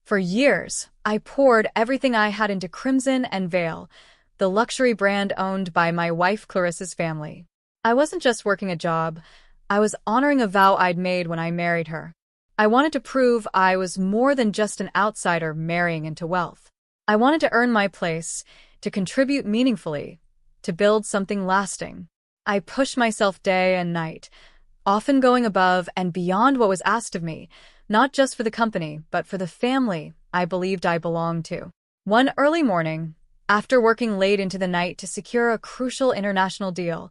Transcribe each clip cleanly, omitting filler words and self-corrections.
For years, I poured everything I had into Crimson and Veil, the luxury brand owned by my wife Clarissa's family. I wasn't just working a job, I was honoring a vow I'd made when I married her. I wanted to prove I was more than just an outsider marrying into wealth. I wanted to earn my place, to contribute meaningfully, to build something lasting. I pushed myself day and night, often going above and beyond what was asked of me, not just for the company, but for the family I believed I belonged to. One early morning, after working late into the night to secure a crucial international deal,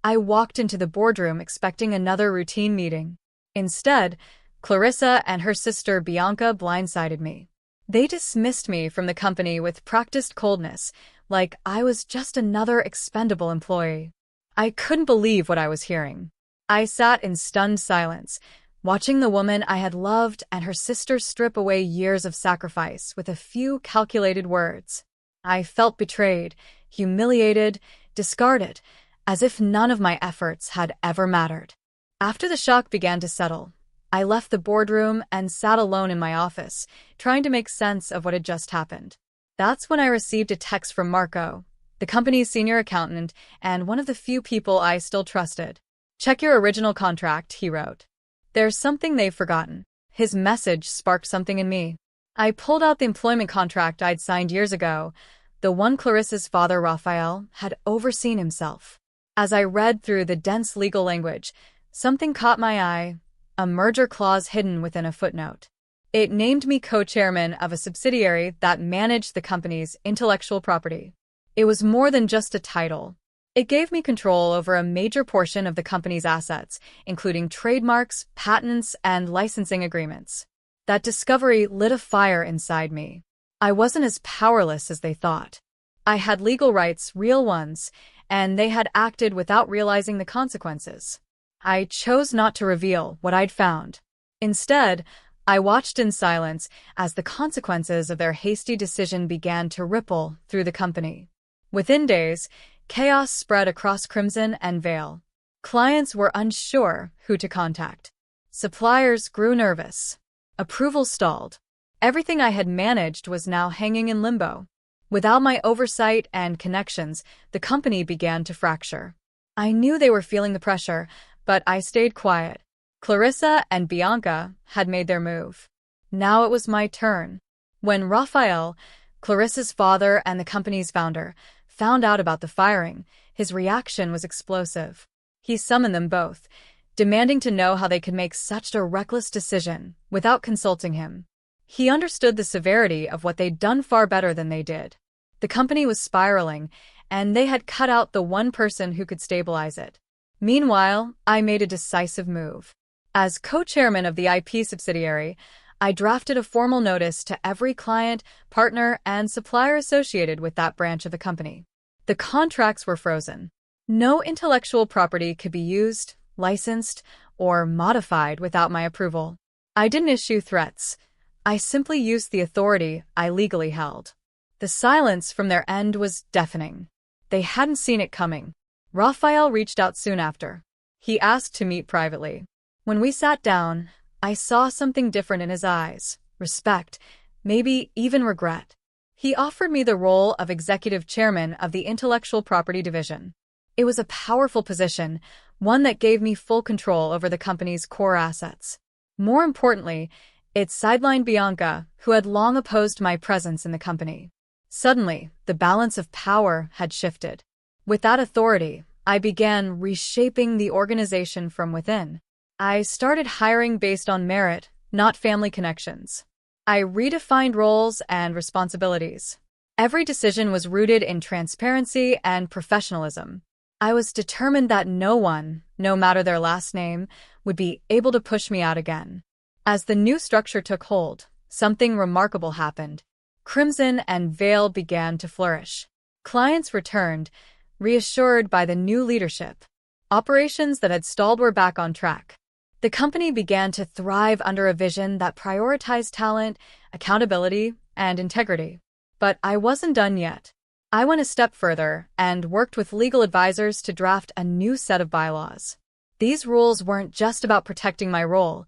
I walked into the boardroom expecting another routine meeting. Instead, Clarissa and her sister Bianca blindsided me. They dismissed me from the company with practiced coldness, like I was just another expendable employee. I couldn't believe what I was hearing. I sat in stunned silence, watching the woman I had loved and her sister strip away years of sacrifice with a few calculated words. I felt betrayed, humiliated, discarded, as if none of my efforts had ever mattered. After the shock began to settle, I left the boardroom and sat alone in my office, trying to make sense of what had just happened. That's when I received a text from Marco, the company's senior accountant and one of the few people I still trusted. "Check your original contract," he wrote. "There's something they've forgotten." His message sparked something in me. I pulled out the employment contract I'd signed years ago, the one Clarissa's father, Raphael, had overseen himself. As I read through the dense legal language, something caught my eye, a merger clause hidden within a footnote. It named me co-chairman of a subsidiary that managed the company's intellectual property. It was more than just a title. It gave me control over a major portion of the company's assets, including trademarks, patents, and licensing agreements. That discovery lit a fire inside me. I wasn't as powerless as they thought. I had legal rights, real ones, and they had acted without realizing the consequences. I chose not to reveal what I'd found. Instead, I watched in silence as the consequences of their hasty decision began to ripple through the company. Within days, chaos spread across Crimson and Veil. Clients were unsure who to contact. Suppliers grew nervous. Approval stalled. Everything I had managed was now hanging in limbo. Without my oversight and connections, the company began to fracture. I knew they were feeling the pressure, but I stayed quiet. Clarissa and Bianca had made their move. Now it was my turn. When Raphael, Clarissa's father and the company's founder, found out about the firing, his reaction was explosive. He summoned them both, demanding to know how they could make such a reckless decision without consulting him. He understood the severity of what they'd done far better than they did. The company was spiraling, and they had cut out the one person who could stabilize it. Meanwhile, I made a decisive move. As co-chairman of the IP subsidiary, I drafted a formal notice to every client, partner, and supplier associated with that branch of the company. The contracts were frozen. No intellectual property could be used, licensed, or modified without my approval. I didn't issue threats. I simply used the authority I legally held. The silence from their end was deafening. They hadn't seen it coming. Raphael reached out soon after. He asked to meet privately. When we sat down, I saw something different in his eyes. Respect, maybe even regret. He offered me the role of executive chairman of the intellectual property division. It was a powerful position, one that gave me full control over the company's core assets. More importantly, it sidelined Bianca, who had long opposed my presence in the company. Suddenly, the balance of power had shifted. With that authority, I began reshaping the organization from within. I started hiring based on merit, not family connections. I redefined roles and responsibilities. Every decision was rooted in transparency and professionalism. I was determined that no one, no matter their last name, would be able to push me out again. As the new structure took hold, something remarkable happened. Crimson and Veil began to flourish. Clients returned, reassured by the new leadership. Operations that had stalled were back on track. The company began to thrive under a vision that prioritized talent, accountability, and integrity. But I wasn't done yet. I went a step further and worked with legal advisors to draft a new set of bylaws. These rules weren't just about protecting my role.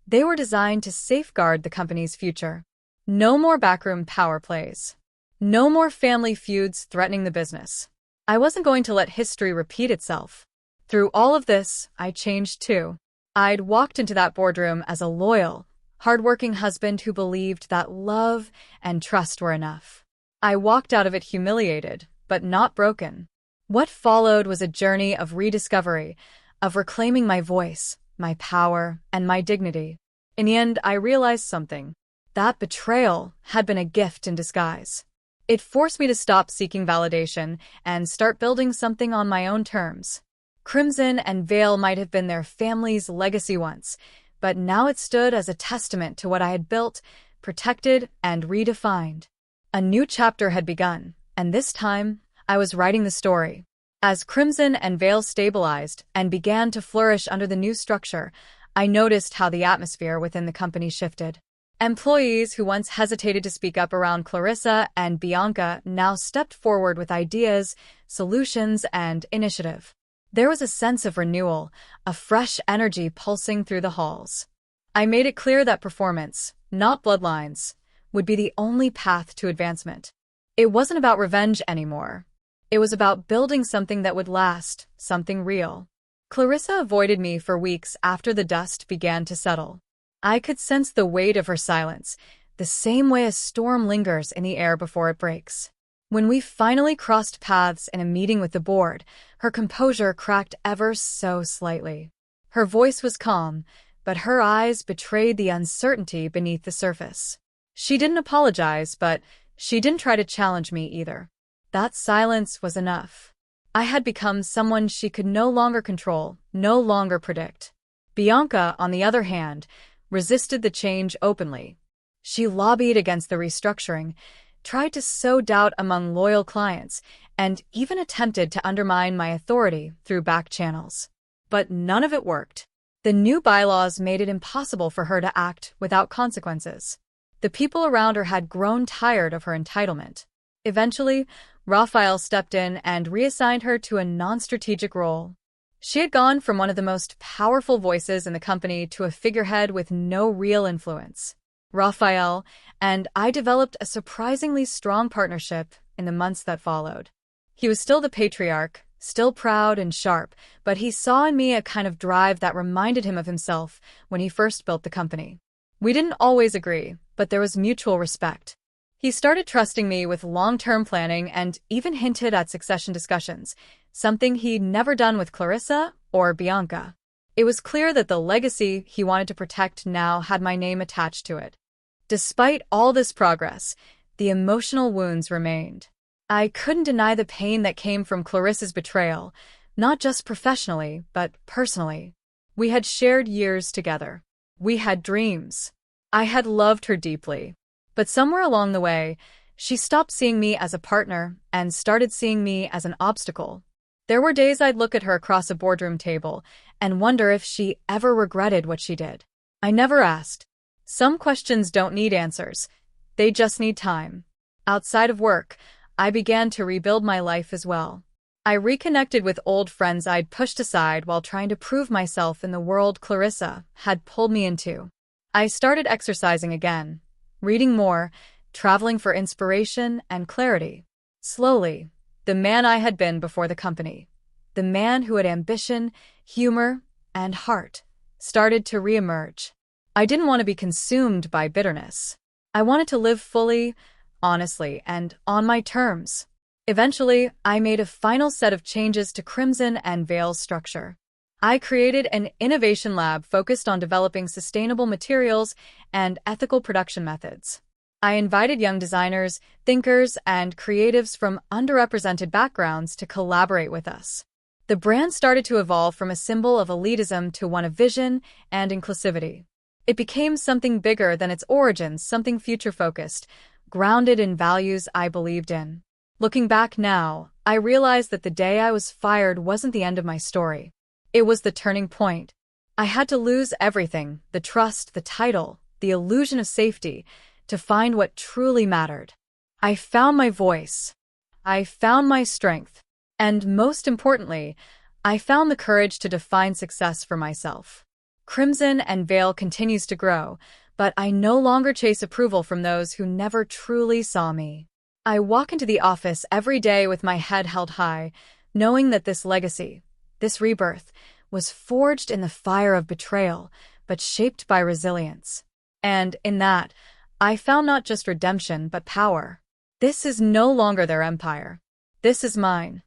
They were designed to safeguard the company's future. No more backroom power plays. No more family feuds threatening the business. I wasn't going to let history repeat itself. Through all of this, I changed too. I'd walked into that boardroom as a loyal, hardworking husband who believed that love and trust were enough. I walked out of it humiliated, but not broken. What followed was a journey of rediscovery, of reclaiming my voice, my power, and my dignity. In the end, I realized something. That betrayal had been a gift in disguise. It forced me to stop seeking validation and start building something on my own terms. Crimson and Veil might have been their family's legacy once, but now it stood as a testament to what I had built, protected, and redefined. A new chapter had begun, and this time, I was writing the story. As Crimson and Veil stabilized and began to flourish under the new structure, I noticed how the atmosphere within the company shifted. Employees who once hesitated to speak up around Clarissa and Bianca now stepped forward with ideas, solutions, and initiative. There was a sense of renewal, a fresh energy pulsing through the halls. I made it clear that performance, not bloodlines, would be the only path to advancement. It wasn't about revenge anymore. It was about building something that would last, something real. Clarissa avoided me for weeks after the dust began to settle. I could sense the weight of her silence, the same way a storm lingers in the air before it breaks. When we finally crossed paths in a meeting with the board, her composure cracked ever so slightly. Her voice was calm, but her eyes betrayed the uncertainty beneath the surface. She didn't apologize, but she didn't try to challenge me either. That silence was enough. I had become someone she could no longer control, no longer predict. Bianca, on the other hand, resisted the change openly. She lobbied against the restructuring, tried to sow doubt among loyal clients, and even attempted to undermine my authority through back channels. But none of it worked. The new bylaws made it impossible for her to act without consequences. The people around her had grown tired of her entitlement. Eventually, Raphael stepped in and reassigned her to a non-strategic role. She had gone from one of the most powerful voices in the company to a figurehead with no real influence. Raphael and I developed a surprisingly strong partnership in the months that followed. He was still the patriarch, still proud and sharp, but he saw in me a kind of drive that reminded him of himself when he first built the company. We didn't always agree, but there was mutual respect. He started trusting me with long-term planning and even hinted at succession discussions, something he'd never done with Clarissa or Bianca. It was clear that the legacy he wanted to protect now had my name attached to it. Despite all this progress, the emotional wounds remained. I couldn't deny the pain that came from Clarissa's betrayal, not just professionally, but personally. We had shared years together. We had dreams. I had loved her deeply. But somewhere along the way, she stopped seeing me as a partner and started seeing me as an obstacle. There were days I'd look at her across a boardroom table and wonder if she ever regretted what she did. I never asked. Some questions don't need answers. They just need time. Outside of work, I began to rebuild my life as well. I reconnected with old friends I'd pushed aside while trying to prove myself in the world Clarissa had pulled me into. I started exercising again, reading more, traveling for inspiration and clarity. Slowly, the man I had been before the company, the man who had ambition, humor, and heart, started to reemerge. I didn't want to be consumed by bitterness. I wanted to live fully, honestly, and on my terms. Eventually, I made a final set of changes to Crimson and Veil's structure. I created an innovation lab focused on developing sustainable materials and ethical production methods. I invited young designers, thinkers, and creatives from underrepresented backgrounds to collaborate with us. The brand started to evolve from a symbol of elitism to one of vision and inclusivity. It became something bigger than its origins, something future-focused, grounded in values I believed in. Looking back now, I realized that the day I was fired wasn't the end of my story. It was the turning point. I had to lose everything, the trust, the title, the illusion of safety, to find what truly mattered. I found my voice. I found my strength. And most importantly, I found the courage to define success for myself. Crimson and Veil continues to grow, but I no longer chase approval from those who never truly saw me. I walk into the office every day with my head held high, knowing that this legacy, this rebirth, was forged in the fire of betrayal, but shaped by resilience. And in that, I found not just redemption, but power. This is no longer their empire. This is mine.